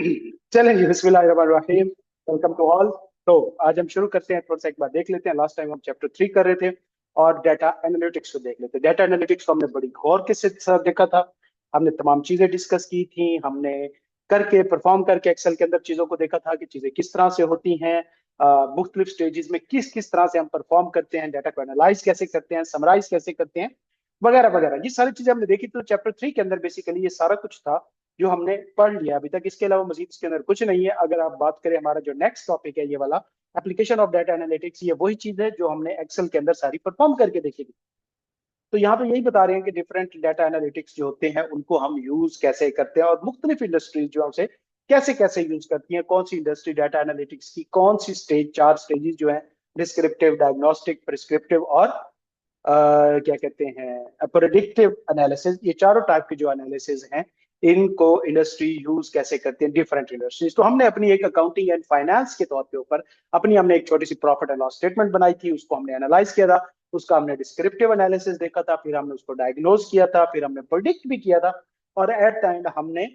चलें जी, बिस्मिल्लाहिर्रहमानिर्रहीम। Welcome to all. तो आज हम शुरू करते हैं, थोड़ा सा एक बार देख लेते हैं। लास्ट टाइम हम चैप्टर 3 कर रहे थे और डाटा एनालिटिक्स को देख लेते हैं। डाटा एनालिटिक्स को हमने बड़ी गौर के साथ देखा था। हमने तमाम चीजें डिस्कस की थी, हमने करके परफॉर्म करके एक्सेल के अंदर चीजों को देखा था कि चीजें किस तरह से होती हैं, मुख्तलिफ स्टेजेस में किस किस तरह से हम परफॉर्म करते हैं, डाटा को एनालाइज कैसे करते हैं, समराइज कैसे करते हैं, वगैरह वगैरह। ये सारी चीजें हमने देखी। तो चैप्टर 3 के अंदर बेसिकली ये सारा कुछ था जो हमने पढ़ लिया अभी तक। इसके अलावा मजीद इसके अंदर कुछ नहीं है। अगर आप बात करें, हमारा जो नेक्स्ट टॉपिक है ये वाला, एप्लीकेशन ऑफ डाटा एनालिटिक्स, ये वही चीज है जो हमने एक्सेल के अंदर सारी परफॉर्म करके देखेगी। तो यहाँ पे यही बता रहे हैं कि डिफरेंट डाटा एनालिटिक्स जो होते हैं उनको हम यूज कैसे करते हैं और मुख्तलिफ इंडस्ट्रीज जो है उसे कैसे कैसे यूज करती हैं। कौन सी इंडस्ट्री डाटा एनालिटिक्स की कौन सी स्टेज, चार स्टेजेस जो है, डिस्क्रिप्टिव, डायग्नोस्टिक, प्रिस्क्रिप्टिव और क्या कहते हैं, प्रेडिक्टिव एनालिसिस, ये चारों टाइप के जो एनालिसिस हैं इनको इंडस्ट्री यूज कैसे करते हैं, डिफरेंट इंडस्ट्रीज। तो हमने अपनी एक अकाउंटिंग एंड फाइनेंस के तौर के ऊपर अपनी हमने एक छोटी सी प्रॉफिट एंड लॉस स्टेटमेंट बनाई थी, उसको हमने एनालाइज किया था, उसका हमने डिस्क्रिप्टिव एनालिसिस देखा था, फिर हमने उसको डायग्नोज किया था, फिर हमने प्रोडिक्ट भी किया था और एट द एंड हमने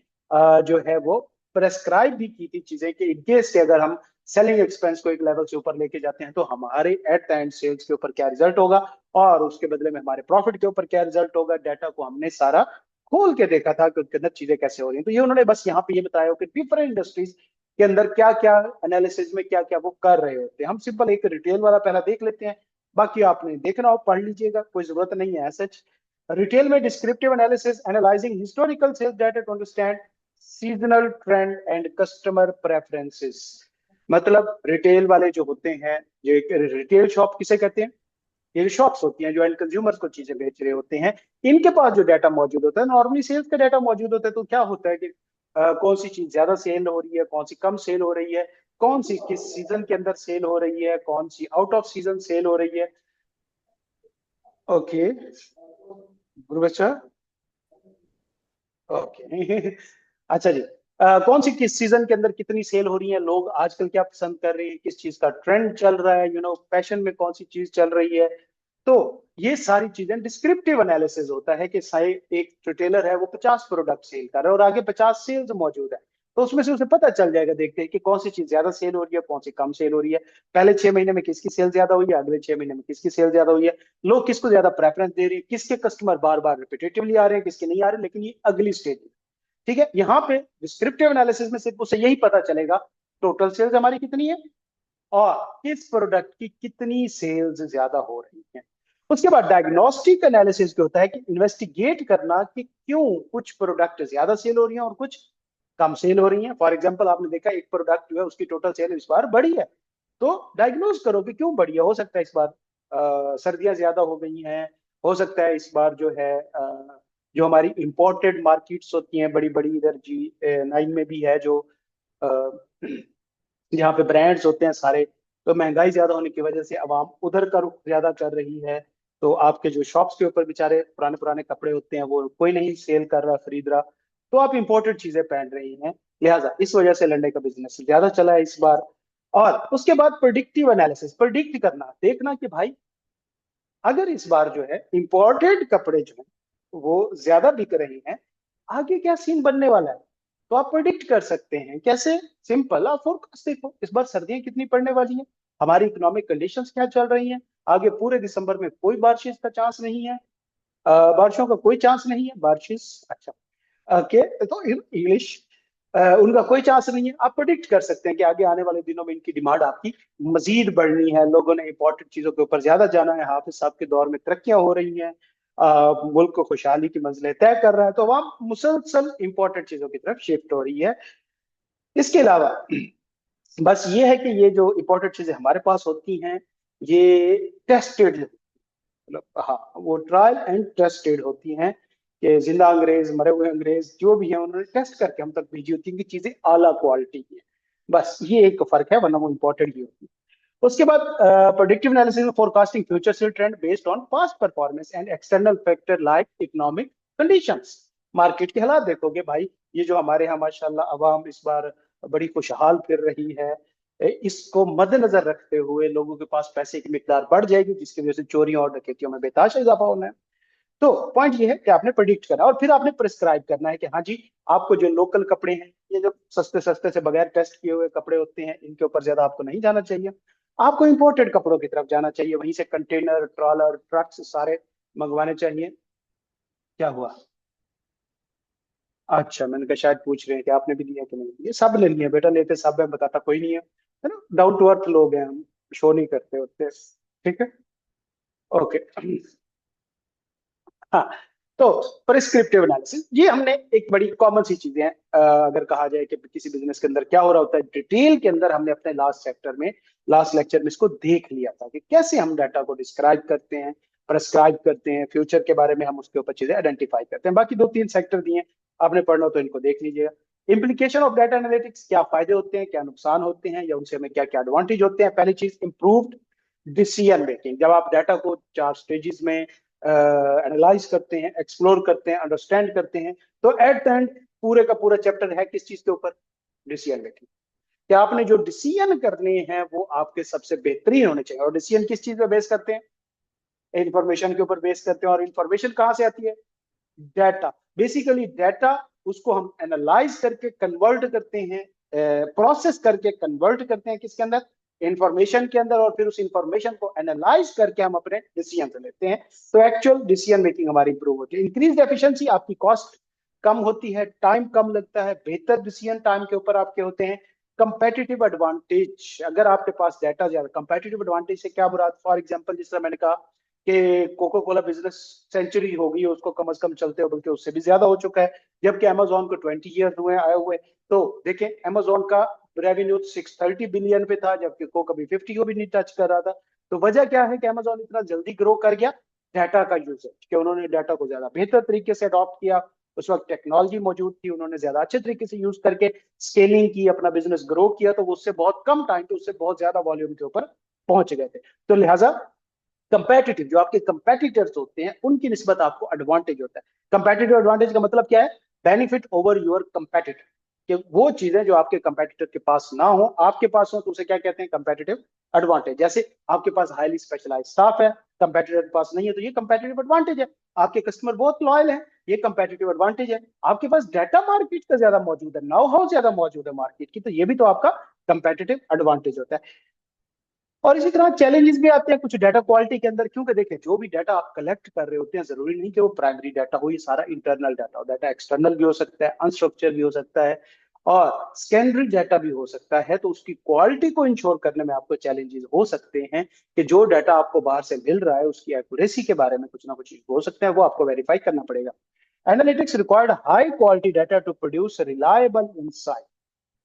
जो है वो प्रेस्क्राइब भी की थी चीजें कि इन केस के अगर हम सेलिंग एक्सपेंस को एक लेवल से ऊपर लेके जाते हैं तो हमारे एट द एंड सेल्स के ऊपर क्या रिजल्ट होगा और उसके बदले में हमारे प्रॉफिट के ऊपर क्या रिजल्ट होगा। डाटा को हमने सारा खोल के देखा था कि उसके अंदर चीजें कैसे हो रही हैं। तो ये उन्होंने बस यहाँ पे ये बताया हो कि डिफरेंट इंडस्ट्रीज के अंदर क्या क्या एनालिसिस में क्या क्या वो कर रहे होते हैं। हम सिंपल एक रिटेल वाला पहला देख लेते हैं, बाकी आपने देखना हो पढ़ लीजिएगा, कोई जरूरत नहीं है सच। रिटेल में descriptive analysis, analysing historical sales data to understand seasonal trend and customer preferences. मतलब रिटेल वाले जो होते हैं, जो एक रिटेल शॉप किसे कहते हैं, ये शॉप्स होती हैं जो एंड कंज्यूमर्स को चीजें बेच रहे होते हैं, इनके पास जो डाटा मौजूद होता है, नॉर्मली सेल्स का डाटा मौजूद होता है। तो क्या होता है कि कौन सी चीज ज्यादा सेल हो रही है, कौन सी कम सेल हो रही है, कौन सी किस सीजन के अंदर सेल हो रही है, कौन सी आउट ऑफ सीजन सेल हो रही है। ओके गुरु बच्चा, ओके अच्छा जी। कौन सी किस सीजन के अंदर कितनी सेल हो रही है, लोग आजकल क्या पसंद कर रहे हैं, किस चीज का ट्रेंड चल रहा है, फैशन में कौन सी चीज चल रही है। तो ये सारी चीजें डिस्क्रिप्टिव एनालिसिस होता है कि साइ एक रिटेलर है वो 50 प्रोडक्ट सेल कर रहा है और आगे 50 सेल्स मौजूद है। तो उसमें से उसे पता चल जाएगा देखते हैं कि कौन सी चीज ज्यादा सेल हो रही है, कौन सी कम सेल हो रही है, पहले 6 महीने में किसकी सेल ज्यादा हुई है, अगले 6 महीने में किसकी सेल ज्यादा हुई है, लोग किसको ज्यादा प्रेफरेंस दे रहे हैं, किसके कस्टमर बार बार रिपीटेटिवली आ रहे हैं, किसके नहीं आ रहे। लेकिन ये अगली स्टेज है, ठीक है। यहाँ पे डिस्क्रिप्टिव एनालिसिस में सिर्फ उसे यही पता चलेगा टोटल सेल्स हमारी कितनी है और किस प्रोडक्ट की कितनी सेल्स ज्यादा हो रही है। उसके बाद डायग्नोस्टिक एनालिसिस क्या होता है कि इन्वेस्टिगेट करना कि क्यों कुछ प्रोडक्ट ज्यादा सेल हो रही हैं और कुछ कम सेल हो रही हैं। फॉर एग्जांपल आपने देखा एक प्रोडक्ट जो है उसकी टोटल सेल इस बार बढ़ी है, तो डायग्नोज करो कि क्यों बढ़ी है। हो सकता है इस बार सर्दियां ज्यादा हो गई हैं, हो सकता है इस बार जो है जो हमारी इंपोर्टेड मार्केट्स होती हैं बड़ी बड़ी, इधर G9 में भी है जो अ, जहाँ पे ब्रांड्स होते हैं सारे, तो महंगाई ज्यादा होने की वजह से आवाम उधर का रुख ज्यादा कर रही है। तो आपके जो शॉप्स के ऊपर बेचारे पुराने पुराने कपड़े होते हैं वो कोई नहीं सेल कर रहा, खरीद रहा, तो आप इंपोर्टेड चीजें पहन रही हैं, लिहाजा इस वजह से लंडे का बिजनेस ज्यादा चला है इस बार। और उसके बाद प्रोडिक्टिव एनालिसिस, प्रोडिक्ट करना, देखना कि भाई अगर इस बार जो है इंपोर्टेड कपड़े जो है वो ज्यादा बिक रहे हैं, आगे क्या सीन बनने वाला है। तो आप प्रिडिक्ट कर सकते हैं कैसे, सिंपल आप फोरकास्ट देखो, इस बार सर्दियां कितनी पड़ने वाली हैं, हमारी इकोनॉमिक कंडीशंस क्या चल रही हैं, आगे पूरे दिसंबर में कोई बारिश का चांस नहीं है, बारिशों का कोई चांस नहीं है, बारिश अच्छा, ओके तो इंग्लिश, उनका कोई चांस नहीं है। आप प्रोडिक्ट कर सकते हैं कि आगे आने वाले दिनों में इनकी डिमांड आपकी मजीद बढ़नी है, लोगों ने इंपॉर्टेंट चीजों के ऊपर ज्यादा जाना है, हाफिज साहब के दौर में तरक्कियां हो रही हैं, मुल्क को खुशहाली की मंजिलें तय कर रहा है, तो वह मुसलसल इंपॉर्टेंट चीजों की तरफ शिफ्ट हो रही है। इसके अलावा बस ये है कि ये जो इंपॉर्टेंट चीजें हमारे पास होती हैं ये टेस्टेड, मतलब हाँ वो ट्रायल एंड टेस्टेड होती हैं कि जिंदा अंग्रेज, मरे हुए अंग्रेज जो भी है उन्होंने टेस्ट करके हम तक भेजी होती है कि चीजें आला क्वालिटी की है। बस ये एक फर्क है, वरना वो इंपॉर्टेंट ही होती है। उसके बाद प्रोडिक्टिव एनालिसिस में forecasting future cell trend based on past performance and external factor like economic conditions. Market के हालात देखोगे भाई, ये जो हमारे यहाँ माशाल्लाह अवाम इस बार बड़ी खुशहाल फिर रही है, इसको मद्देनजर रखते हुए लोगों के पास पैसे की मिकदार बढ़ जाएगी जिसकी वजह से चोरियों और डकैतियों में बेताश इजाफा होना है। तो पॉइंट ये है कि आपने प्रिडिक्ट करना और फिर आपने प्रिस्क्राइब करना है कि हाँ जी, आपको जो लोकल कपड़े हैं, ये जो सस्ते सस्ते से बगैर टेस्ट किए हुए कपड़े होते हैं, इनके ऊपर ज्यादा आपको नहीं जाना चाहिए। आपको इंपोर्टेड कपड़ों की तरफ जाना चाहिए, वहीं से कंटेनर, ट्रॉलर, ट्रक्स सारे मंगवाने चाहिए। क्या हुआ? अच्छा, मैंने कहा शायद पूछ रहे हैं कि आपने भी लिया कि नहीं। ये सब ले लिया बेटा, लेते सब है, बताता कोई नहीं है ना। डाउन टू अर्थ लोग हैं हम, शो नहीं करते होते। ठीक है, ओके। हाँ, तो प्रिस्क्रिप्टिव एनालिसिस ये हमने एक बड़ी कॉमन सी चीजें हैं। अगर कहा जाए कि किसी बिजनेस के अंदर क्या हो रहा होता है डिटेल के अंदर, हमने अपने लास्ट लेक्चर में इसको देख लिया था कि कैसे हम डाटा को डिस्क्राइब करते हैं, प्रेस्क्राइब करते हैं, फ्यूचर के बारे में हम उसके ऊपर चीजें आइडेंटिफाई करते हैं। बाकी दो तीन सेक्टर दिए हैं, आपने पढ़ना हो तो इनको देख लीजिएगा। इम्प्लीकेशन ऑफ डाटा एनालिटिक्स, क्या फायदे होते हैं, क्या नुकसान होते हैं, या उनसे हमें क्या क्या एडवांटेज होते हैं। पहली चीज, इंप्रूव्ड डिसीजन मेकिंग। जब आप डाटा को चार स्टेजेस में एनालाइज करते हैं, एक्सप्लोर करते हैं, अंडरस्टैंड करते हैं, तो एट द एंड पूरे का पूरा चैप्टर है किस चीज के ऊपर? Decision making. क्या आपने जो डिसीजन करने हैं वो आपके सबसे बेहतरीन होने चाहिए। और डिसीजन किस चीज पे बेस करते हैं? इंफॉर्मेशन के ऊपर बेस करते हैं। और इंफॉर्मेशन कहां से आती है? डाटा। बेसिकली डाटा, उसको हम एनालाइज करके कन्वर्ट करते हैं, प्रोसेस करके कन्वर्ट करते हैं किसके अंदर? इंफॉर्मेशन के अंदर। और फिर उस इंफॉर्मेशन को एनालाइज करके हम अपने डिसीजन लेते हैं। तो एक्चुअल डिसीजन मेकिंग हमारी इंप्रूव होती है। इंक्रीज एफिशिएंसी, आपकी कॉस्ट कम होती है, टाइम कम लगता है, बेहतर डिसीजन टाइम के ऊपर आपके होते हैं। कंपेटिटिव एडवांटेज, अगर आपके पास डाटा ज्यादा, कंपेटिटिव एडवांटेज से क्या मुराद? फॉर एग्जांपल, जिस तरह मैंने कहा कि कोको कोला बिजनेस सेंचुरी हो गई है उसको कम से कम चलते हो, बल्कि उससे भी ज्यादा हो चुका है, जबकि अमेजोन को 20 ईयर्स हुए आए हुए। तो देखें, अमेजोन का रेवेन्यू 630 बिलियन पे था, जबकि को कभी 50 को भी नहीं टच कर रहा था। तो वजह क्या है कि अमेजोन इतना जल्दी ग्रो कर गया? डाटा का यूजेज, कि उन्होंने डाटा को ज्यादा बेहतर तरीके से अडॉप्ट किया। उस वक्त टेक्नोलॉजी मौजूद थी, उन्होंने ज्यादा अच्छे तरीके से यूज करके स्केलिंग की, अपना बिजनेस ग्रो किया, तो उससे बहुत कम टाइम पे उससे बहुत ज्यादा वॉल्यूम के ऊपर पहुंच गए थे। तो लिहाजा कंपेटिटिव, जो आपके कंपेटिटर्स होते हैं उनकी निस्बत आपको एडवांटेज होता है। कंपेटिटिव एडवांटेज का मतलब क्या है? बेनिफिट ओवर योर कंपेटिटर, कि वो चीजें जो आपके कंपेटिटर के पास ना हो आपके पास हो, तो उसे क्या कहते हैं? Competitive advantage. जैसे आपके पास हाईली स्पेशलाइज्ड स्टाफ है, कंपेटिटर के पास नहीं है, तो ये कंपेटिटिव एडवांटेज है। आपके कस्टमर बहुत लॉयल है, ये कंपेटिटिव एडवांटेज है। आपके पास डाटा मार्केट का ज्यादा मौजूद है, नाउ हाउ ज्यादा मौजूद है मार्केट की, तो ये भी तो आपका कंपेटिटिव एडवांटेज होता है। और इसी तरह चैलेंजेस भी आते हैं कुछ डाटा क्वालिटी के अंदर, क्योंकि देखिए जो भी डाटा आप कलेक्ट कर रहे होते हैं, जरूरी नहीं कि वो प्राइमरी डाटा हो, ये सारा इंटरनल डाटा हो। डाटा एक्सटर्नल भी हो सकता है, अनस्ट्रक्चर भी हो सकता है, और सेकेंडरी डाटा भी हो सकता है। तो उसकी क्वालिटी को इंश्योर करने में आपको चैलेंजेस हो सकते हैं, कि जो डाटा आपको बाहर से मिल रहा है उसकी एक्यूरेसी के बारे में कुछ ना कुछ हो सकता है, वो आपको वेरीफाई करना पड़ेगा। Analytics required high quality data to produce reliable insight.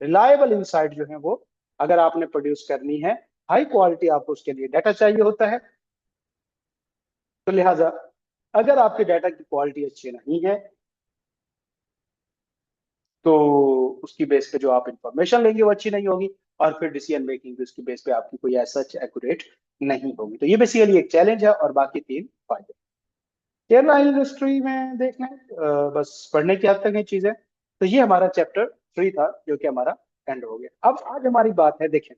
Reliable insight जो है वो अगर आपने प्रोड्यूस करनी है, हाई क्वालिटी आपको उसके लिए डाटा चाहिए होता है। तो लिहाजा अगर आपके डाटा की क्वालिटी अच्छी नहीं है, तो उसकी बेस पे जो आप इंफॉर्मेशन लेंगे वो अच्छी नहीं होगी, और फिर डिसीजन मेकिंग भी उसकी बेस पे आपकी कोई ऐसा एक्यूरेट नहीं होगी। तो ये बेसिकली एक चैलेंज है, और बाकी तीन फायदे। एयरलाइन इंडस्ट्री में देख लें, बस पढ़ने की हद तक है चीजें। तो ये हमारा चैप्टर 3 था, जो कि हमारा एंड हो गया। अब आज हमारी बात है, देखें